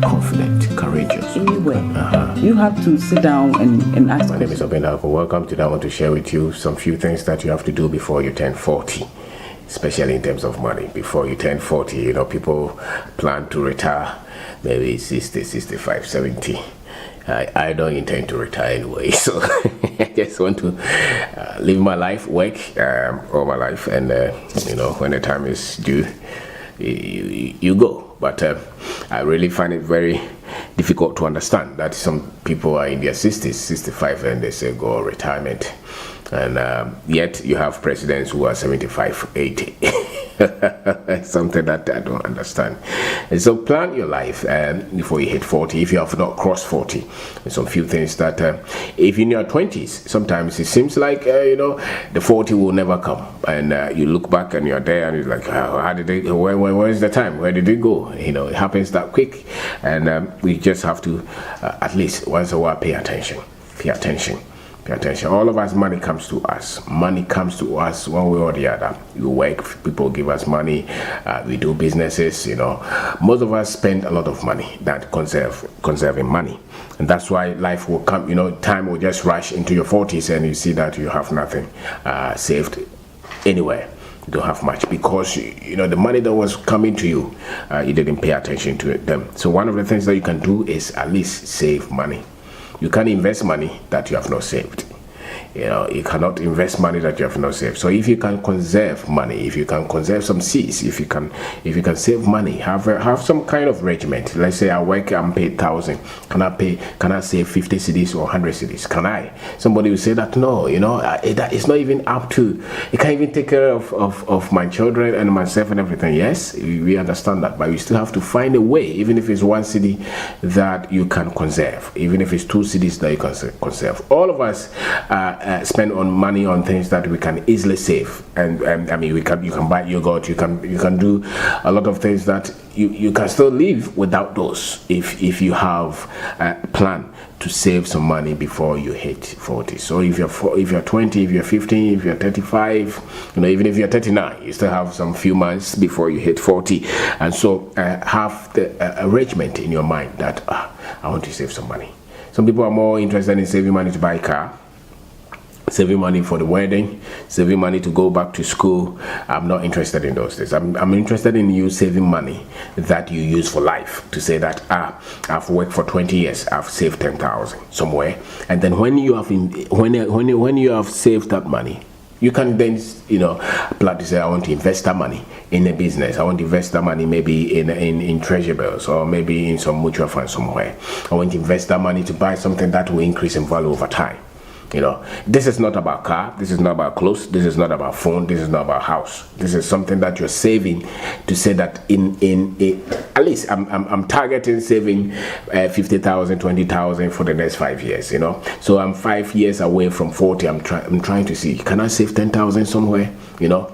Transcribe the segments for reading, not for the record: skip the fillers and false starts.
confident, courageous. Anyway, you have to sit down and ask. My name is Kwabena Darko. Welcome to that. I want to share with you some few things that you have to do before you turn 40, especially in terms of money. Before you turn 40, you know, people plan to retire maybe 60, 65, 70. I don't intend to retire anyway, so I just want to live my life, work all my life, and you know, when the time is due, you go. But I really find it very difficult to understand that some people are in their 60s, 65, and they say go retirement, and yet you have presidents who are 75, 80. Something that I don't understand. And so plan your life before you hit 40, if you have not crossed 40. There's some few things that if in your 20s, sometimes it seems like you know, the 40 will never come, and you look back and you're there and you're like, how did it, where's the time, where did it go? You know, it happens that quick, and we just have to at least once in a while pay attention. Pay attention. All of us, money comes to us. Money comes to us one way or the other. You work, people give us money, we do businesses, you know. Most of us spend a lot of money that conserving money. And that's why life will come, you know, time will just rush into your 40s and you see that you have nothing saved anywhere. You don't have much because, you know, the money that was coming to you, you didn't pay attention to them. So one of the things that you can do is at least save money. You can't invest money that you have not saved. You know, you cannot invest money that you have not saved. So if you can conserve money, if you can conserve some seeds, if you can save money, have some kind of regiment. Let's say I work, I'm paid 1,000. Can I save 50 cedis or 100 cedis? Can I? Somebody will say that no, you know, that is not even up to. You can't even take care of my children and myself and everything. Yes, we understand that, but we still have to find a way, even if it's 1 cedi that you can conserve, even if it's 2 cedis that you can conserve. All of us spend on money on things that we can easily save, and I mean, you can buy yogurt, you can do a lot of things that you can still live without those if you have a plan to save some money before you hit 40. So if you're 20, if you're 15, if you're 35, you know, even if you're 39, you still have some few months before you hit 40, and so have the arrangement in your mind that I want to save some money. Some people are more interested in saving money to buy a car, saving money for the wedding, saving money to go back to school. I'm not interested in those things. I'm interested in you saving money that you use for life, to say that I've worked for 20 years, I've saved 10,000 somewhere, and then when you have when you have saved that money, you can then, you know, plan to say, I want to invest that money in a business. I want to invest that money maybe in treasury bills, or maybe in some mutual fund somewhere. I want to invest that money to buy something that will increase in value over time. You know, this is not about car, this is not about clothes, this is not about phone, this is not about house. This is something that you're saving to say that at least I'm targeting saving 50,000, 20,000 for the next 5 years, you know. So I'm 5 years away from 40. I'm trying to see, can I save 10,000 somewhere, you know?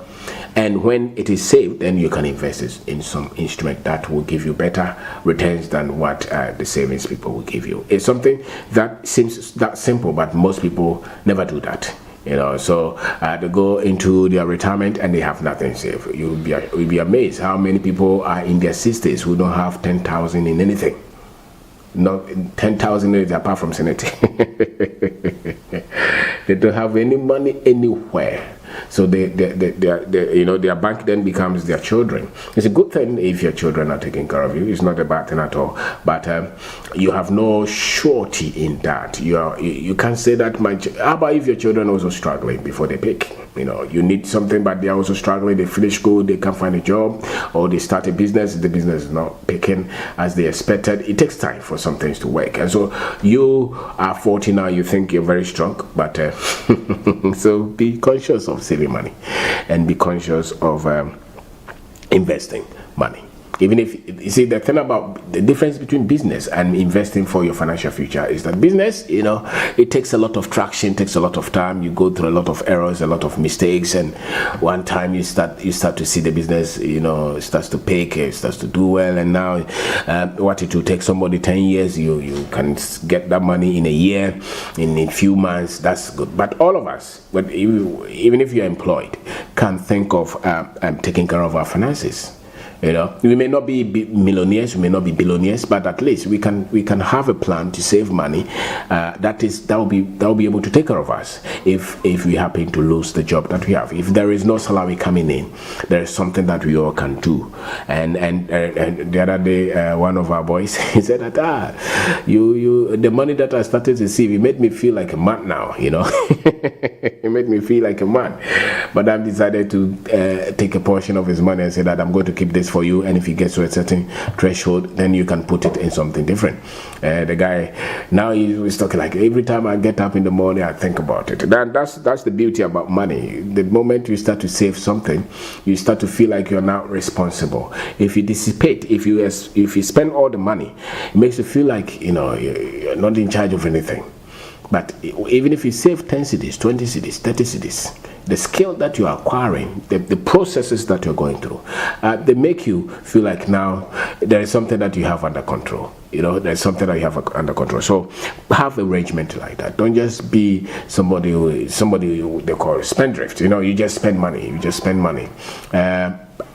And when it is saved, then you can invest it in some instrument that will give you better returns than what the savings people will give you. It's something that seems that simple, but most people never do that. You know, so they go into their retirement and they have nothing saved. You'll be amazed how many people are in their 60s who don't have 10,000 in anything. Not 10,000 apart from Senate. They don't have any money anywhere. So they you know, their bank then becomes their children. It's a good thing if your children are taking care of you. It's not a bad thing at all. But you have no surety in that. You can't say that how about if your children are also struggling before they pick? You know, you need something, but they're also struggling. They finish school, they can't find a job, or they start a business. The business is not picking as they expected. It takes time for some things to work. And so you are 40 now. You think you're very strong, but so be conscious of saving money and be conscious of investing money. Even if, you see, the thing about the difference between business and investing for your financial future is that business, you know, it takes a lot of traction, takes a lot of time. You go through a lot of errors, a lot of mistakes, and one time you start to see the business, you know, starts to pick, it starts to do well, and now what it will take somebody 10 years, you can get that money in a year, in a few months. That's good. But all of us, even if you're employed, can think of taking care of our finances. You know, we may not be millionaires, we may not be billionaires, but at least we can have a plan to save money. That will be able to take care of us if we happen to lose the job that we have. If there is no salary coming in, there is something that we all can do. And the other day, one of our boys he said that you the money that I started to receive, it made me feel like a man now. You know, it made me feel like a man. But I've decided to take a portion of his money and say that I'm going to keep this for you, and if it gets to a certain threshold, then you can put it in something different. The guy now he's talking like, every time I get up in the morning I think about it. That's the beauty about money. The moment you start to save something, you start to feel like you're now responsible. If you dissipate, if you spend all the money, it makes you feel like you're not in charge of anything. But even if you save 10 cedis, 20 cedis, 30 cedis, the skill that you are acquiring, the processes that you're going through, they make you feel like now there is something that you have under control. There's something that you have under control. So have arrangement like that. Don't just be somebody who they call a spendthrift. You just spend money.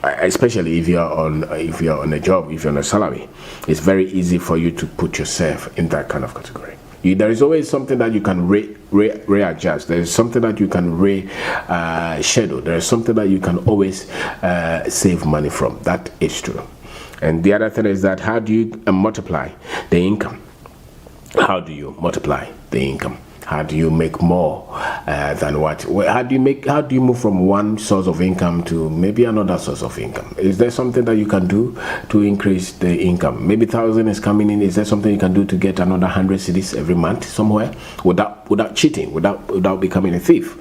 Especially if you're on a job, if you're on a salary, it's very easy for you to put yourself in that kind of category. There is always something that you can readjust. There is something that you can schedule. There is something that you can always save money from. That is true. And the other thing is that, how do you multiply the income? How do you multiply the income? How do you make more than what? How do you move from one source of income to maybe another source of income? Is there something that you can do to increase the income? Maybe 1,000 is coming in. Is there something you can do to get another 100 cedis every month somewhere without cheating, without becoming a thief?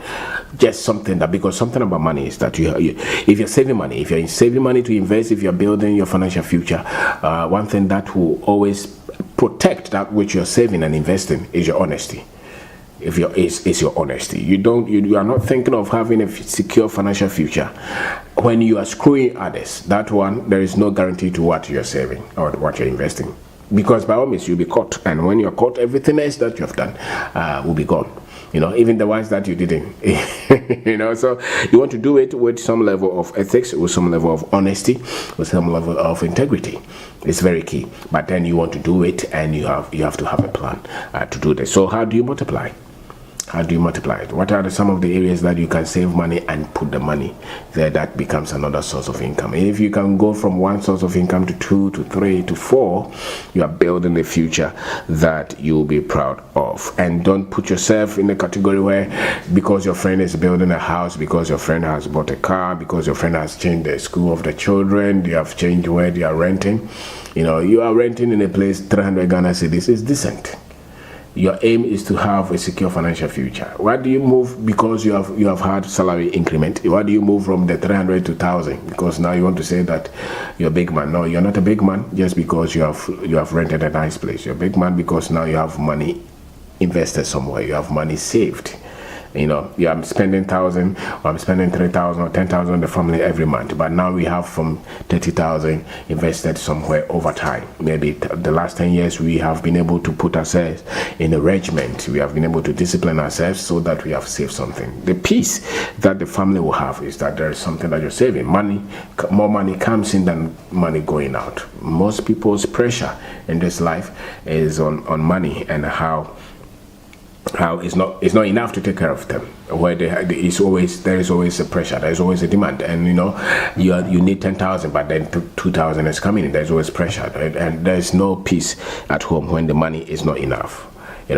Just something because something about money is that if you're saving money, if you're saving money to invest, if you're building your financial future, one thing that will always protect that which you're saving and investing is your honesty. Is your honesty. You are not thinking of having a secure financial future when you are screwing others. That one, there is no guarantee to what you're saving or what you're investing, because by all means you'll be caught, and when you're caught, everything else that you have done will be gone. Even the ones that you didn't. So you want to do it with some level of ethics, with some level of honesty, with some level of integrity. It's very key. But then you want to do it, and you have to have a plan to do this. So how do you multiply? How do you multiply it? What are some of the areas that you can save money and put the money there? That becomes another source of income. And if you can go from one source of income to 2 to 3 to 4, you are building a future that you'll be proud of. And don't put yourself in a category where, because your friend is building a house, because your friend has bought a car, because your friend has changed the school of the children, they have changed where they are renting. You are renting in a place 300 Ghana cedis is decent. Your aim is to have a secure financial future. Why do you move? Because you have had salary increment. Why do you move from the 300 to 1,000? Because now you want to say that you're a big man. No, you're not a big man just because you have rented a nice place. You're a big man because now you have money invested somewhere. You have money saved. I'm spending 1,000, or I'm spending 3,000 or 10,000 on the family every month. But now we have from 30,000 invested somewhere over time. Maybe the last 10 years we have been able to put ourselves in a regiment. We have been able to discipline ourselves so that we have saved something. The peace that the family will have is that there is something that you're saving. More money comes in than money going out. Most people's pressure in this life is on money, and how it's not enough to take care of them. Where there is always a pressure, there is always a demand, and you need 10,000, but then 2,000 is coming in. There's always pressure, and there's no peace at home when the money is not enough.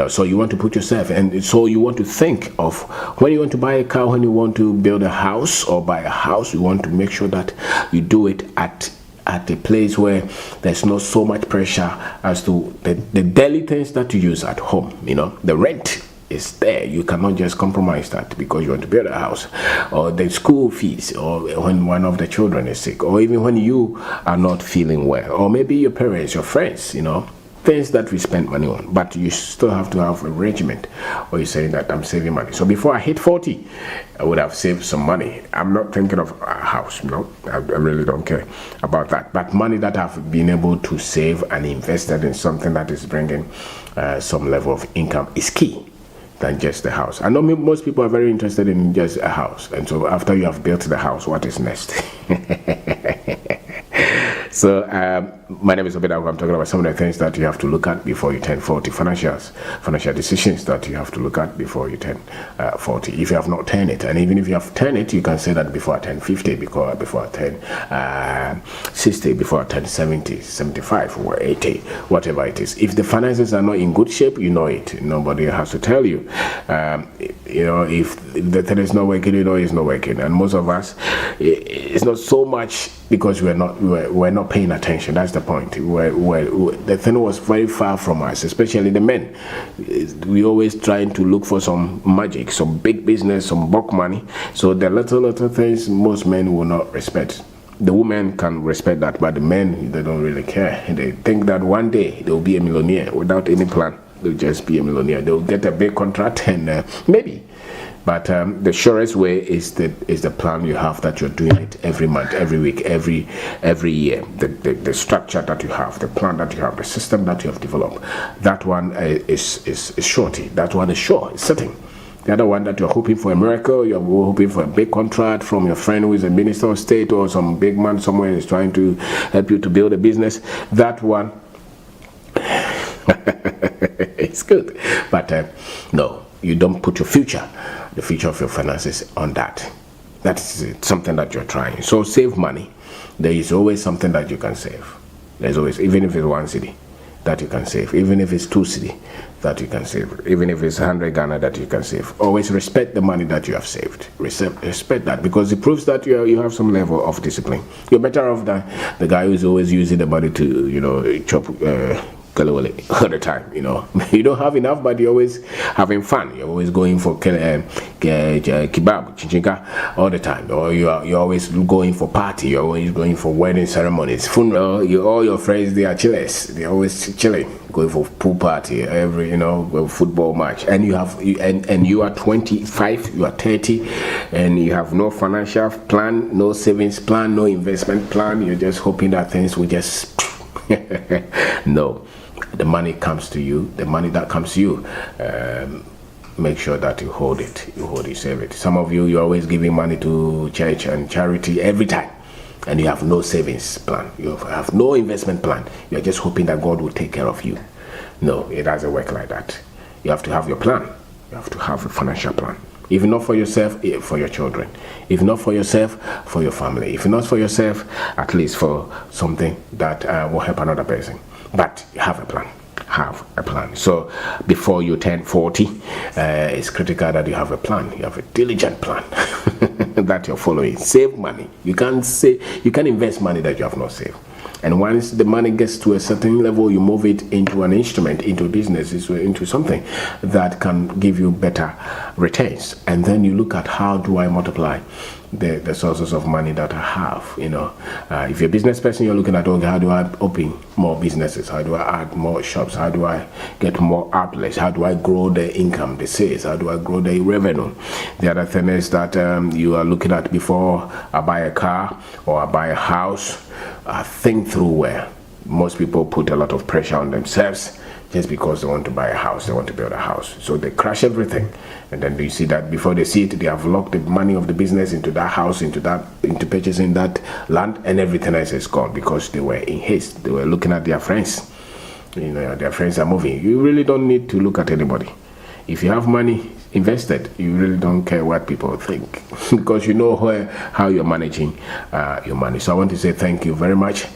So you want to put yourself, and so you want to think of when you want to buy a car, when you want to build a house or buy a house, you want to make sure that you do it at a place where there's not so much pressure as to the daily things that you use at home. The rent is there. You cannot just compromise that because you want to build a house, or the school fees, or when one of the children is sick, or even when you are not feeling well, or maybe your parents, your friends, things that we spend money on. But you still have to have a regiment, or you're saying that I'm saving money. So before I hit 40, I would have saved some money. I'm not thinking of a house, I really don't care about that. But money that I've been able to save and invested in something that is bringing some level of income is key than just the house. I know most people are very interested in just a house, and so after you have built the house, what is next? So my name is Kwabena. I'm talking about some of the things that you have to look at before you turn 40. Financial decisions that you have to look at before you turn 40. If you have not turned it, and even if you have turned it, you can say that before I turn 50, before I turn 60, before I turn 70, 75, or 80, whatever it is. If the finances are not in good shape, you know it. Nobody has to tell you. If the thing is not working, you know it's not working. And most of us, it's not so much because we're not paying attention. That's the point. The thing was very far from us, especially the men. We always trying to look for some magic, some big business, some bulk money. So the little things most men will not respect. The women can respect that, but the men, they don't really care. They think that one day they'll be a millionaire without any plan. They'll just be a millionaire. They'll get a big contract and maybe. But the surest way is the plan you have, that you're doing it every month, every week, every year. The structure that you have, the plan that you have, the system that you have developed. That one is shorty. That one is sure. It's certain. The other one that you're hoping for a miracle, you're hoping for a big contract from your friend who is a minister of state or some big man somewhere is trying to help you to build a business. That one, it's good. But no, you don't put your future, the future of your finances on that. That's something that you're trying. So save money. There is always something that you can save. There's always, even if it's 1 cedi that you can save, even if it's 2 cedi that you can save, even if it's 100 Ghana that you can save. Always respect the money that you have saved. Respect that, because it proves that you have some level of discipline. You're better off than the guy who's always using the money to chop all the time. You don't have enough, but you're always having fun. You're always going for kebab, chinchinka all the time, or you're always going for party. You're always going for wedding ceremonies, funeral. All your friends, they are chillers. They're always chilling, going for pool party, every football match. And you are 25, you are 30, and you have no financial plan, no savings plan, no investment plan. You're just hoping that things will just no. The money comes to you. The money that comes to you, make sure that you hold it. You save it. Some of you're always giving money to church and charity every time, and you have no savings plan. You have no investment plan. You're just hoping that God will take care of you. No, it doesn't work like that. You have to have your plan. You have to have a financial plan. If not for yourself, for your children. If not for yourself, for your family. If not for yourself, at least for something that will help another person. But have a plan. Have a plan. So before you turn 40, it's critical that you have a plan. You have a diligent plan that you're following. Save money. You can't invest money that you have not saved. And once the money gets to a certain level, you move it into an instrument, into a business, into something that can give you better returns. And then you look at, how do I multiply the sources of money that I have? If you're a business person, you're looking at, okay, how do I open more businesses? How do I add more shops? How do I get more outlets? How do I grow the income, the sales? How do I grow the revenue? The other thing is that you are looking at, before I buy a car or I buy a house, I think through where most people put a lot of pressure on themselves just because they want to buy a house, they want to build a house. So they crash everything. And then you see that before they see it, they have locked the money of the business into that house, into purchasing that land, and everything else is gone because they were in haste. They were looking at their friends. Their friends are moving. You really don't need to look at anybody. If you have money invested, you really don't care what people think because you know how you're managing your money. So I want to say thank you very much